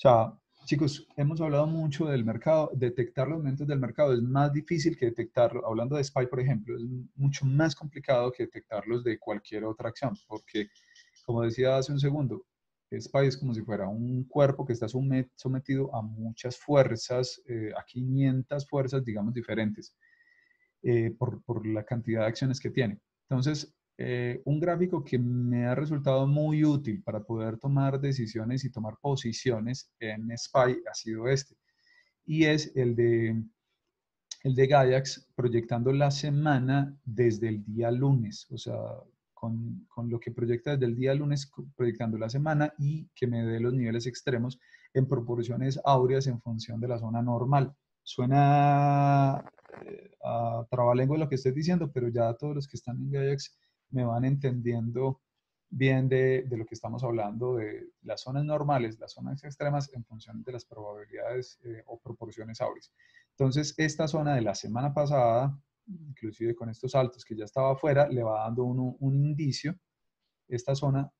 sea, chicos, hemos hablado mucho del mercado. Detectar los momentos del mercado es más difícil que detectarlo. Hablando de SPY, por ejemplo, es mucho más complicado que detectarlos de cualquier otra acción, porque, como decía hace un segundo, SPY es como si fuera un cuerpo que está sometido a muchas fuerzas, a 500 fuerzas, digamos, diferentes, por la cantidad de acciones que tiene. Entonces, un gráfico que me ha resultado muy útil para poder tomar decisiones y tomar posiciones en SPY ha sido este. Y es el de Gayax proyectando la semana desde el día lunes. O sea, con lo que proyecta desde el día lunes, proyectando la semana y que me dé los niveles extremos en proporciones áureas en función de la zona normal. Suena a trabalengua lo que estoy diciendo, pero ya todos los que están en Gayax me van entendiendo bien de lo que estamos hablando, de las zonas normales, las zonas extremas en función de las probabilidades o proporciones áureas. Entonces, esta zona de la semana pasada, inclusive con estos saltos que ya estaba afuera, le va dando un indicio, esta zona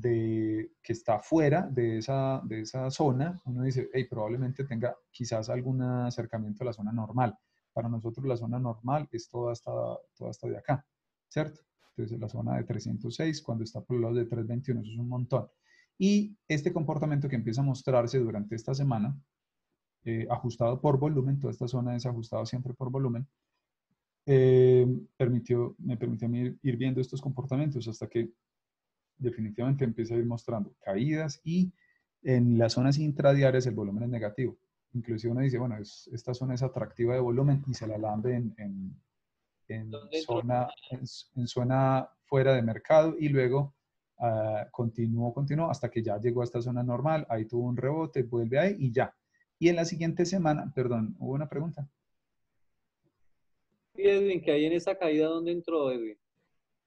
que está fuera de esa zona, uno dice, hey, probablemente tenga quizás algún acercamiento a la zona normal. Para nosotros la zona normal es toda esta de acá, ¿cierto? Entonces la zona de 306, cuando está por los lados de 321, eso es un montón. Y este comportamiento que empieza a mostrarse durante esta semana, ajustado por volumen, toda esta zona es ajustada siempre por volumen, me permitió a mí ir viendo estos comportamientos hasta que definitivamente empieza a ir mostrando caídas y en las zonas intradiarias el volumen es negativo. Inclusive uno dice, bueno, esta zona es atractiva de volumen y se la lambe en ¿Dónde entró? zona fuera de mercado y luego continuó hasta que ya llegó a esta zona normal, ahí tuvo un rebote, vuelve ahí y ya. Y en la siguiente semana, perdón, hubo una pregunta. Sí, Edwin, que hay en esa caída, ¿dónde entró Edwin?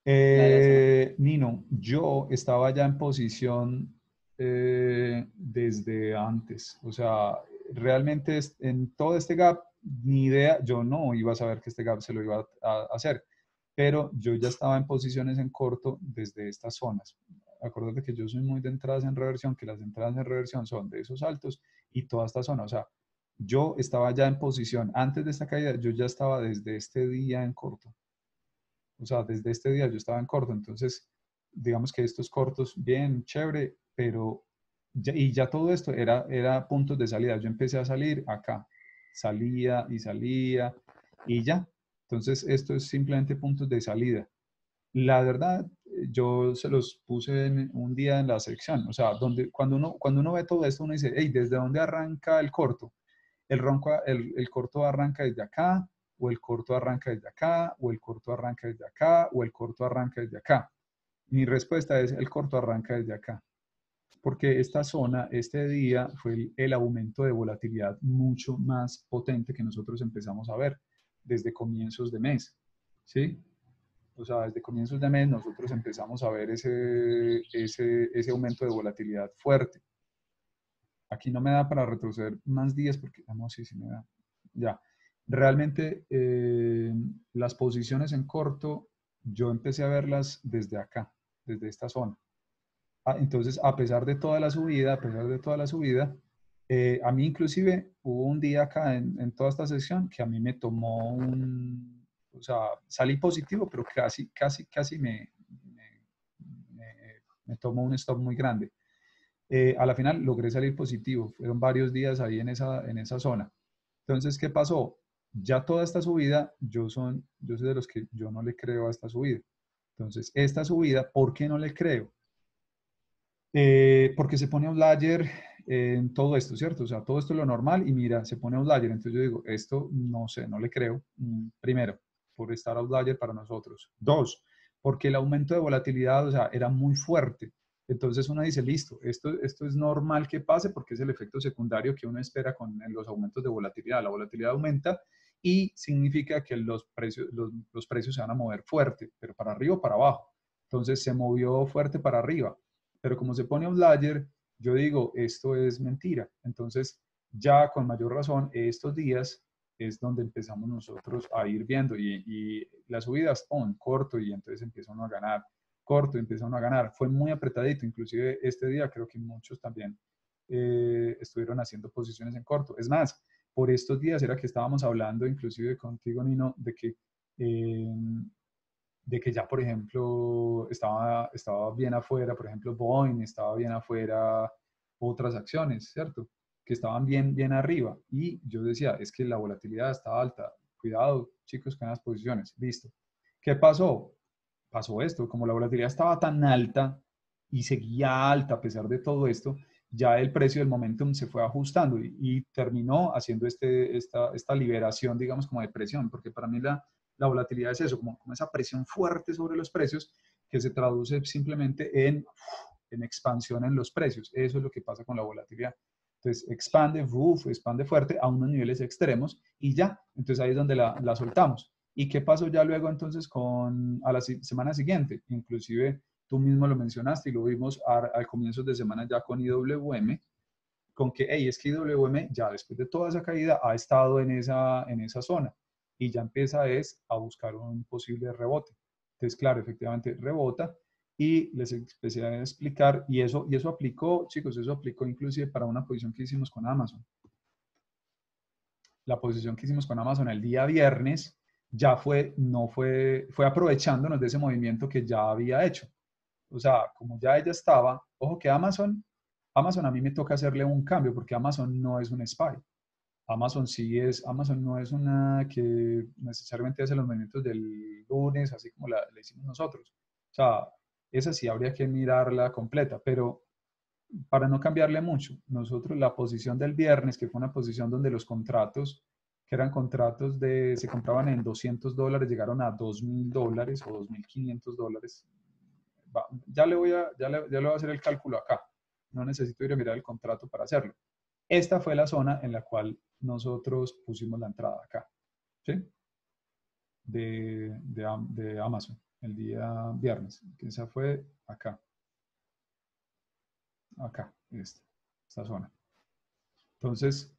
La de la semana. Nino, yo estaba ya en posición desde antes. O sea, realmente en todo este gap, ni idea, yo no iba a saber que este gap se lo iba a hacer, pero yo ya estaba en posiciones en corto desde estas zonas. Acuérdate que yo soy muy de entradas en reversión, que las entradas en reversión son de esos altos y toda esta zona. O sea, yo estaba ya en posición antes de esta caída, yo ya estaba desde este día en corto. O sea, desde este día yo estaba en corto, entonces digamos que estos cortos, bien, chévere, pero ya todo esto era puntos de salida. Yo empecé a salir acá, salía y salía y ya. Entonces esto es simplemente puntos de salida. La verdad, yo se los puse en un día en la sección, o sea, cuando uno ve todo esto, uno dice, hey, ¿desde dónde arranca el corto? El corto arranca desde acá, o el corto arranca desde acá, o el corto arranca desde acá, o el corto arranca desde acá. Mi respuesta es el corto arranca desde acá, porque esta zona, este día, fue el aumento de volatilidad mucho más potente que nosotros empezamos a ver desde comienzos de mes, ¿sí? O sea, desde comienzos de mes nosotros empezamos a ver ese aumento de volatilidad fuerte. Aquí no me da para retroceder más días porque, no, sí, sí me da. Ya. Realmente las posiciones en corto, yo empecé a verlas desde acá, desde esta zona. Entonces, a pesar de toda la subida, a mí inclusive hubo un día acá en toda esta sesión que a mí me tomó o sea, salí positivo, pero casi, casi, casi me tomó un stop muy grande. A la final logré salir positivo, fueron varios días ahí en esa zona. Entonces, ¿qué pasó? Ya toda esta subida, yo soy de los que yo no le creo a esta subida. Entonces, esta subida, ¿por qué no le creo? Porque se pone outlier en todo esto, ¿cierto? O sea, todo esto es lo normal y mira, se pone outlier. Entonces yo digo, esto no sé, no le creo. Primero, por estar outlier para nosotros. Dos, porque el aumento de volatilidad, o sea, era muy fuerte. Entonces uno dice, listo, esto es normal que pase porque es el efecto secundario que uno espera con los aumentos de volatilidad. La volatilidad aumenta y significa que los precios se van a mover fuerte, pero para arriba o para abajo. Entonces se movió fuerte para arriba, pero como se pone outlier, yo digo, esto es mentira. Entonces, ya con mayor razón, estos días es donde empezamos nosotros a ir viendo y las subidas, corto, y entonces empieza uno a ganar, corto, empieza uno a ganar. Fue muy apretadito, inclusive este día creo que muchos también estuvieron haciendo posiciones en corto. Es más, por estos días era que estábamos hablando, inclusive contigo, Nino, de que ya, por ejemplo, estaba bien afuera, por ejemplo, Boeing, estaba bien afuera otras acciones, ¿cierto? Que estaban bien arriba. Y yo decía, es que la volatilidad está alta. Cuidado, chicos, con las posiciones. Listo. ¿Qué pasó? Pasó esto. Como la volatilidad estaba tan alta y seguía alta a pesar de todo esto, ya el precio del momentum se fue ajustando y terminó haciendo esta liberación, digamos, como de presión, porque para mí la volatilidad es eso, como esa presión fuerte sobre los precios que se traduce simplemente en expansión en los precios. Eso es lo que pasa con la volatilidad. Entonces expande fuerte a unos niveles extremos y ya, entonces ahí es donde la soltamos. ¿Y qué pasó ya luego entonces a la semana siguiente? Inclusive tú mismo lo mencionaste y lo vimos al comienzo de semana ya con IWM, con que, hey, es que IWM ya después de toda esa caída ha estado en esa zona y ya empieza a buscar un posible rebote. Entonces, claro, efectivamente rebota y les empecé a explicar y eso aplicó, chicos, eso aplicó inclusive para una posición que hicimos con Amazon. La posición que hicimos con Amazon el día viernes ya fue aprovechándonos de ese movimiento que ya había hecho. O sea, como ya ella estaba, ojo que Amazon a mí me toca hacerle un cambio porque Amazon no es un SPY. Amazon no es una que necesariamente hace los movimientos del lunes, así como la hicimos nosotros. O sea, esa sí habría que mirarla completa, pero para no cambiarle mucho, nosotros la posición del viernes, que fue una posición donde los contratos, que eran contratos se compraban en $200, llegaron a $2.000 o $2.500. Ya le voy a hacer el cálculo acá. No necesito ir a mirar el contrato para hacerlo. Esta fue la zona en la cual nosotros pusimos la entrada acá, ¿sí? De Amazon, el día viernes. Esa fue acá, esta zona. Entonces,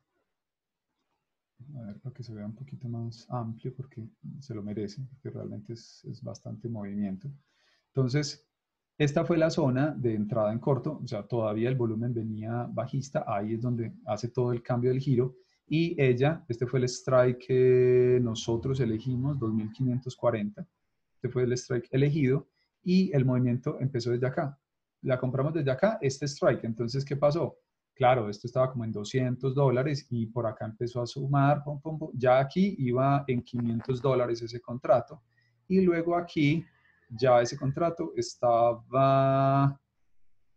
a ver, para que se vea un poquito más amplio, porque se lo merece, porque realmente es bastante movimiento. Entonces, esta fue la zona de entrada en corto, o sea, todavía el volumen venía bajista, ahí es donde hace todo el cambio del giro, y este fue el strike que nosotros elegimos, 2540, este fue el strike elegido, y el movimiento empezó desde acá. La compramos desde acá, este strike, entonces, ¿qué pasó? Claro, esto estaba como en $200 y por acá empezó a sumar, pum, pum, pum. Ya aquí iba en $500 ese contrato y luego aquí ya ese contrato estaba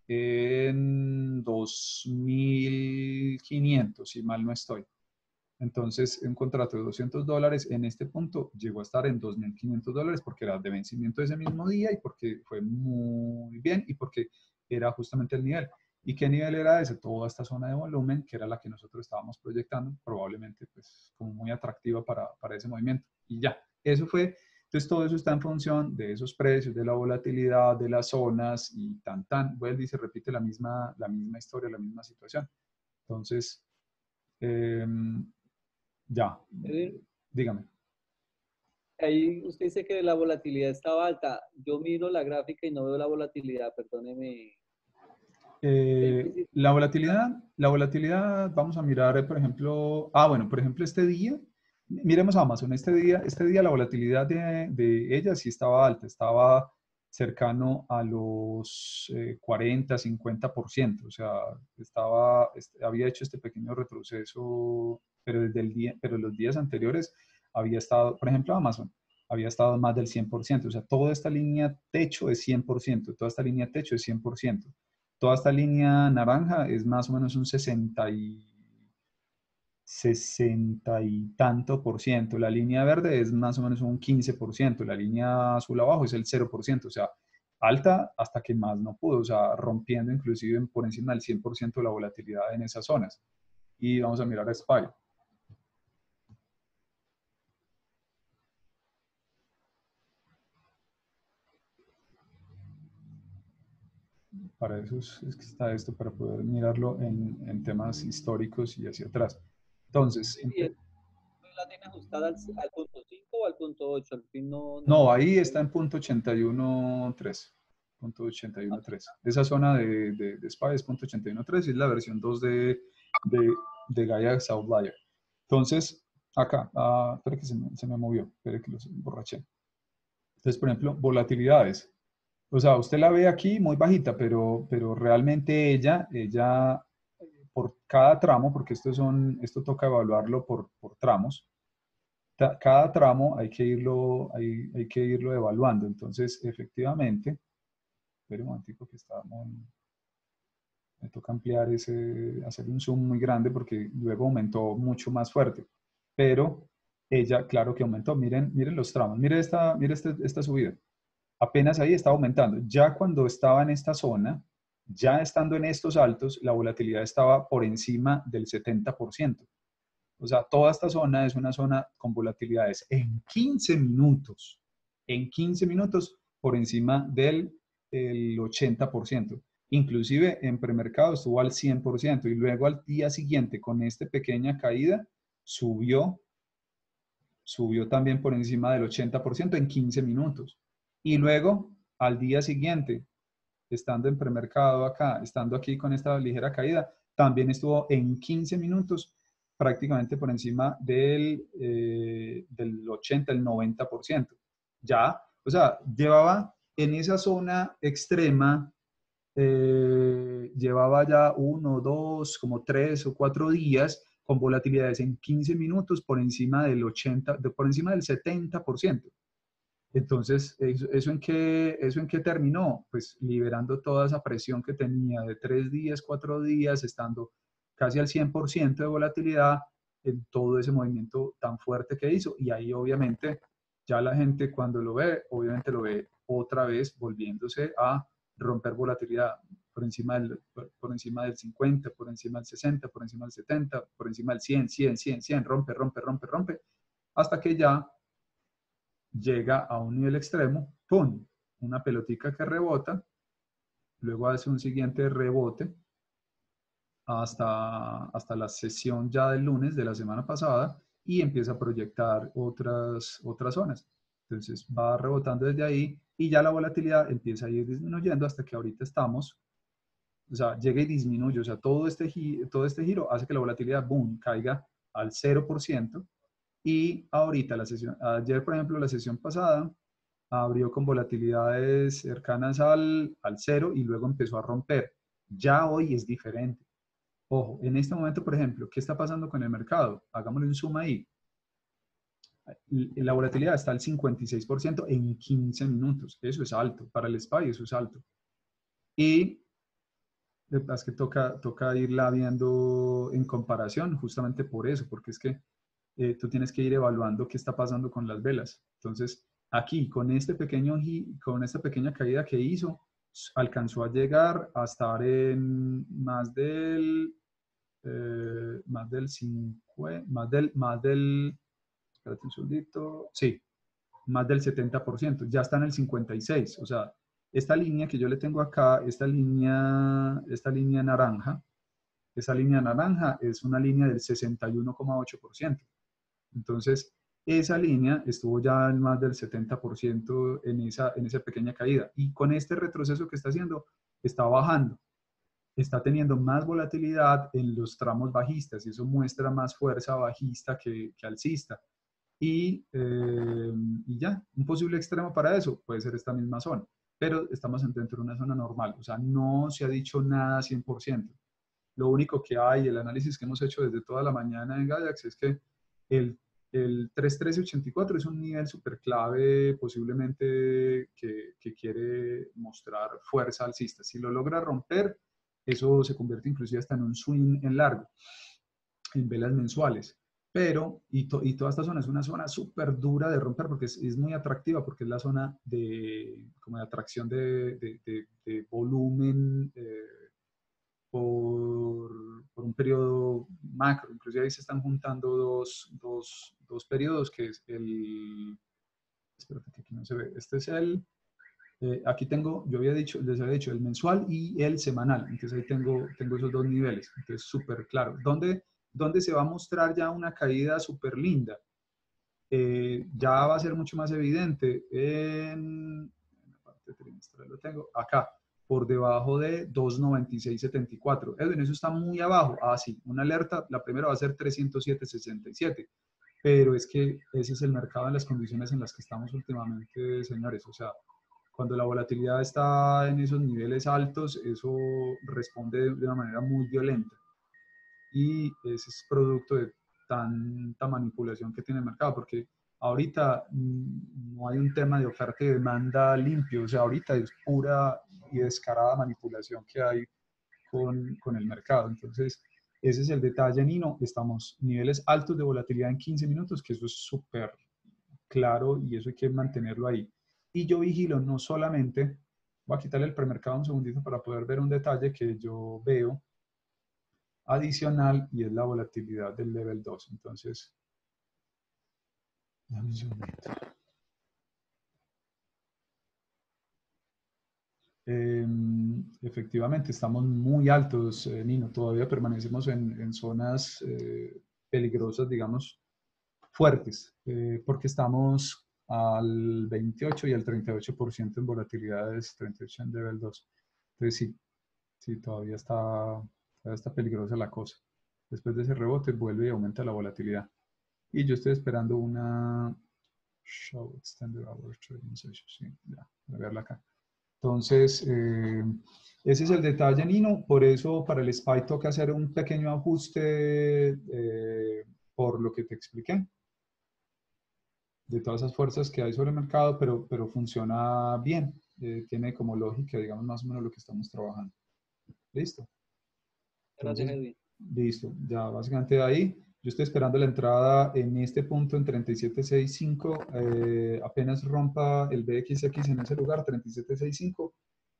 en 2.500, si mal no estoy. Entonces, un contrato de $200 en este punto llegó a estar en $2.500 porque era de vencimiento ese mismo día y porque fue muy bien y porque era justamente el nivel. ¿Y qué nivel era ese? Toda esta zona de volumen, que era la que nosotros estábamos proyectando, probablemente pues como muy atractiva para ese movimiento. Y ya, eso fue. Entonces, todo eso está en función de esos precios, de la volatilidad, de las zonas y vuelve y se repite la misma historia, la misma situación. Entonces, eh, ya, Edwin, dígame. ahí usted dice que la volatilidad estaba alta. Yo miro la gráfica y no veo la volatilidad, perdóneme. Es difícil. La volatilidad, vamos a mirar, por ejemplo, bueno, por ejemplo, este día, miremos Amazon, este día la volatilidad de ella sí estaba alta, estaba cercano a los 40-50%, o sea, había hecho este pequeño retroceso, pero los días anteriores había estado, por ejemplo, Amazon, había estado más del 100%, o sea, toda esta línea techo es 100%, toda esta línea techo es 100%. Toda esta línea naranja es más o menos un 60 y tanto por ciento. La línea verde es más o menos un 15%. La línea azul abajo es el 0%. O sea, alta hasta que más no pudo. O sea, rompiendo inclusive por encima del 100% la volatilidad en esas zonas. Y vamos a mirar a SPY. Para eso es que está esto, para poder mirarlo en temas históricos y hacia atrás. Entonces, Y la tiene ajustada al punto 5 o al punto 8. Al fin no no, me ahí está acuerdo. en punto 81.3. .813. Esa zona de SPY es .813 y es la versión 2 de Gaiax Outlier. Entonces, acá, espera que se me movió, espera que los borraché. Entonces, por ejemplo, volatilidades. O sea, usted la ve aquí muy bajita, pero realmente ella por cada tramo, porque esto toca evaluarlo por tramos, cada tramo hay que irlo evaluando. Entonces, efectivamente, espera un momentico que está me toca ampliar hacer un zoom muy grande porque luego aumentó mucho más fuerte. Pero ella, claro que aumentó. Miren los tramos, miren esta subida. Apenas ahí está aumentando. Ya cuando estaba en esta zona, ya estando en estos altos, la volatilidad estaba por encima del 70%. O sea, toda esta zona es una zona con volatilidades en 15 minutos. En 15 minutos por encima del 80%. Inclusive en premercado estuvo al 100% y luego al día siguiente con esta pequeña caída subió también por encima del 80% en 15 minutos. Y luego al día siguiente, estando en premercado acá, estando aquí con esta ligera caída, también estuvo en 15 minutos prácticamente por encima del 80, el 90%. Ya, o sea, llevaba en esa zona extrema, llevaba ya 1, 2, como 3 o 4 días con volatilidades en 15 minutos por encima del 80, por encima del 70%. Entonces, ¿eso en qué terminó? Pues liberando toda esa presión que tenía de 3 días, 4 días, estando casi al 100% de volatilidad en todo ese movimiento tan fuerte que hizo. Y ahí obviamente ya la gente cuando lo ve, obviamente lo ve otra vez volviéndose a romper volatilidad por encima del 50, por encima del 60, por encima del 70, por encima del 100, 100, 100, 100, rompe, rompe, rompe, rompe, hasta que ya llega a un nivel extremo, ¡pum! Una pelotica que rebota, luego hace un siguiente rebote hasta la sesión ya del lunes de la semana pasada y empieza a proyectar otras zonas. Entonces va rebotando desde ahí y ya la volatilidad empieza a ir disminuyendo hasta que ahorita estamos, o sea, llega y disminuye, o sea, todo este giro hace que la volatilidad, boom, caiga al 0%. Y ahorita, ayer por ejemplo, la sesión pasada, abrió con volatilidades cercanas al cero y luego empezó a romper. Ya hoy es diferente. Ojo, en este momento, por ejemplo, ¿qué está pasando con el mercado? Hagámosle un zoom ahí. La volatilidad está al 56% en 15 minutos. Eso es alto. Para el SPY eso es alto. Y es que toca irla viendo en comparación justamente por eso, porque es que tú tienes que ir evaluando qué está pasando con las velas. Entonces, aquí, con esta pequeña caída que hizo, alcanzó a llegar a estar en espérate un segundito, sí, más del 70%, ya está en el 56%. O sea, esta línea que yo le tengo acá, esta línea naranja, esa línea naranja es una línea del 61,8%. Entonces, esa línea estuvo ya en más del 70% en esa pequeña caída. Y con este retroceso que está haciendo, está bajando. Está teniendo más volatilidad en los tramos bajistas y eso muestra más fuerza bajista que alcista. Y ya, un posible extremo para eso puede ser esta misma zona. Pero estamos dentro de una zona normal. O sea, no se ha dicho nada 100%. Lo único que hay, el análisis que hemos hecho desde toda la mañana en Gaiax es que el 31384 es un nivel súper clave, posiblemente que quiere mostrar fuerza alcista. Si lo logra romper, eso se convierte inclusive hasta en un swing en largo, en velas mensuales. Pero, y toda esta zona es una zona súper dura de romper porque es muy atractiva, porque es la zona como de atracción de volumen por un periodo macro. Inclusive ahí se están juntando dos periodos, que es espérate que aquí no se ve, este es aquí yo les había dicho el mensual y el semanal, entonces ahí tengo esos dos niveles, entonces súper claro. ¿Dónde se va a mostrar ya una caída súper linda? Ya va a ser mucho más evidente en la parte reporte trimestral lo tengo acá, por debajo de 296.74. Edwin, eso está muy abajo. Ah, sí, una alerta, la primera va a ser 307.67. Pero es que ese es el mercado en las condiciones en las que estamos últimamente, señores. O sea, cuando la volatilidad está en esos niveles altos, eso responde de una manera muy violenta. Y ese es producto de tanta manipulación que tiene el mercado, porque ahorita no hay un tema de oferta y demanda limpio, o sea, ahorita es pura y descarada manipulación que hay con el mercado. Entonces, ese es el detalle, Nino. Estamos niveles altos de volatilidad en 15 minutos, que eso es súper claro y eso hay que mantenerlo ahí. Y yo vigilo no solamente, voy a quitarle el premercado un segundito para poder ver un detalle que yo veo adicional y es la volatilidad del level 2. Entonces, dame un segundito. Efectivamente, estamos muy altos, Nino. Todavía permanecemos en zonas peligrosas, digamos, fuertes, porque estamos al 28 y al 38% en volatilidades, 38 en level 2. Entonces, sí, sí, todavía está peligrosa la cosa. Después de ese rebote, vuelve y aumenta la volatilidad. Y yo estoy esperando una Show Extended Hour Trading Session. Sí, ya, voy a verla acá. Entonces, ese es el detalle, Nino. Por eso, para el SPY toca hacer un pequeño ajuste por lo que te expliqué, de todas esas fuerzas que hay sobre el mercado, pero funciona bien. Tiene como lógica, digamos, más o menos lo que estamos trabajando. ¿Listo? Gracias, Entonces, Edwin. listo. Ya básicamente ahí. Yo estoy esperando la entrada en este punto en 37.65. Apenas rompa el BXX en ese lugar, 37.65.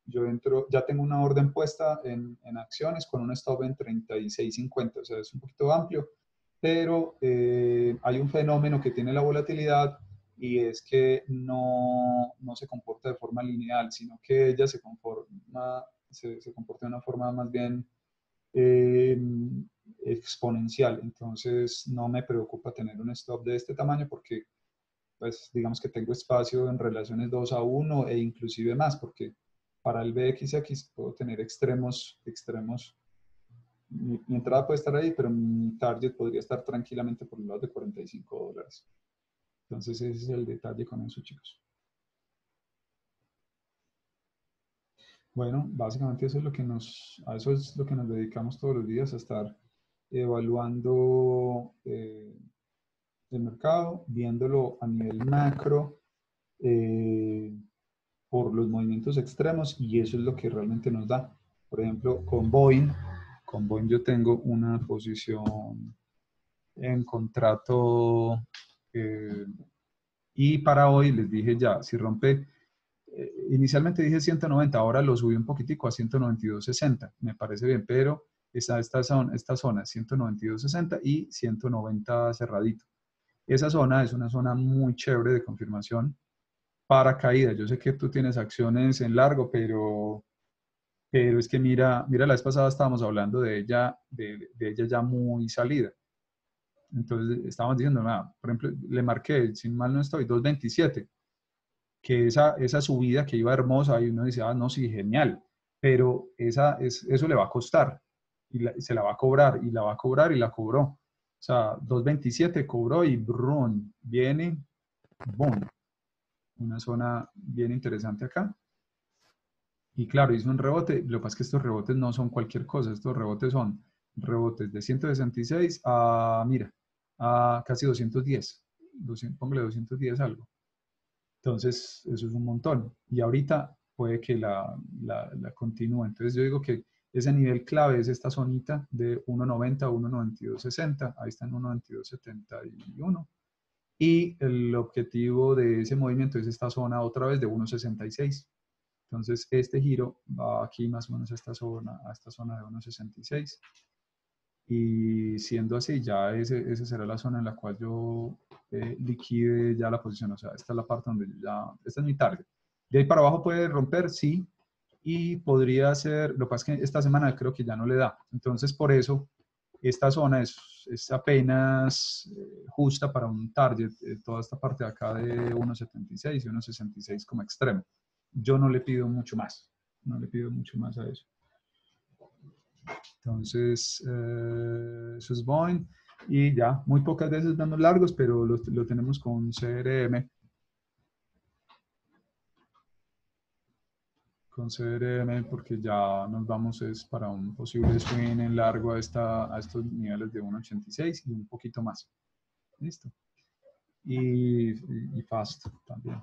Yo entro, ya tengo una orden puesta en acciones con un stop en 36.50. O sea, es un poquito amplio, pero hay un fenómeno que tiene la volatilidad y es que no se comporta de forma lineal, sino que ella se comporta de una forma más bien eh, exponencial. Entonces no me preocupa tener un stop de este tamaño porque pues digamos que tengo espacio en relaciones 2 a 1 e inclusive más, porque para el BXX puedo tener extremos. Mi entrada puede estar ahí, pero mi target podría estar tranquilamente por el lado de $45. Entonces ese es el detalle con eso, chicos. Bueno, básicamente eso es lo que a eso es lo que nos dedicamos todos los días, a estar evaluando el mercado, viéndolo a nivel macro, eh, por los movimientos extremos, y eso es lo que realmente nos da. Por ejemplo, con Boeing yo tengo una posición en contrato y para hoy les dije ya, si rompe, inicialmente dije 190, ahora lo subí un poquitico a 192.60, me parece bien, pero esta zona 192.60 y 190 cerradito. Esa zona es una zona muy chévere de confirmación para caída. Yo sé que tú tienes acciones en largo, pero es que mira, la vez pasada estábamos hablando de ella, de ella ya muy salida. Entonces estábamos diciendo, nada, por ejemplo, le marqué, sin mal no estoy, 227, que esa subida que iba hermosa y uno dice, ah, no, sí, genial, pero eso le va a costar se la va a cobrar y la va a cobrar y la cobró. O sea, 227 cobró y brum, viene, boom, una zona bien interesante acá. Y claro, hizo un rebote. Lo que pasa es que estos rebotes no son cualquier cosa. Estos rebotes son rebotes de 166 a, mira, a casi 210. Póngale 210 algo. Entonces, eso es un montón. Y ahorita puede que la continúe. Entonces, yo digo que ese nivel clave es esta zonita de 1.90 a 1.92.60. Ahí está en 1.92.71. Y el objetivo de ese movimiento es esta zona otra vez de 1.66. Entonces, este giro va aquí más o menos a esta zona de 1.66. Y siendo así, ya esa será la zona en la cual yo liquide ya la posición. O sea, esta es la parte donde esta es mi target. De ahí para abajo puede romper, sí. Y podría ser, lo que pasa es que esta semana creo que ya no le da. Entonces, por eso, esta zona es apenas justa para un target. Toda esta parte de acá de 1.76 y 1.66 como extremo. yo no le pido mucho más. No le pido mucho más a eso. Entonces, eso es Boeing. Y ya, muy pocas veces damos largos, pero lo tenemos con CRM. Con CRM porque ya nos vamos es para un posible swing en largo a estos niveles de 1.86 y un poquito más. Listo. Y fast también.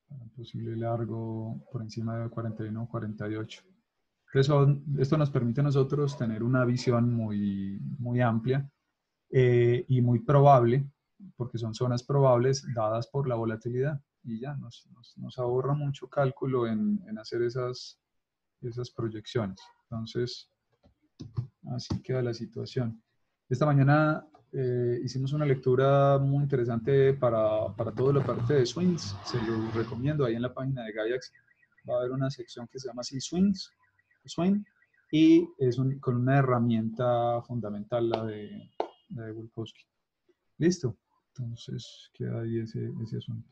Para un posible largo por encima de 41 o 48. Entonces, esto nos permite a nosotros tener una visión muy amplia y muy probable, porque son zonas probables dadas por la volatilidad. Y ya nos ahorra mucho cálculo en hacer esas proyecciones. Entonces, así queda la situación. Esta mañana hicimos una lectura muy interesante para toda la parte de swings. Se los recomiendo. Ahí en la página de Gaiax va a haber una sección que se llama así Swing, y es con una herramienta fundamental, la de Wilkowski. Listo. Entonces queda ahí ese asunto.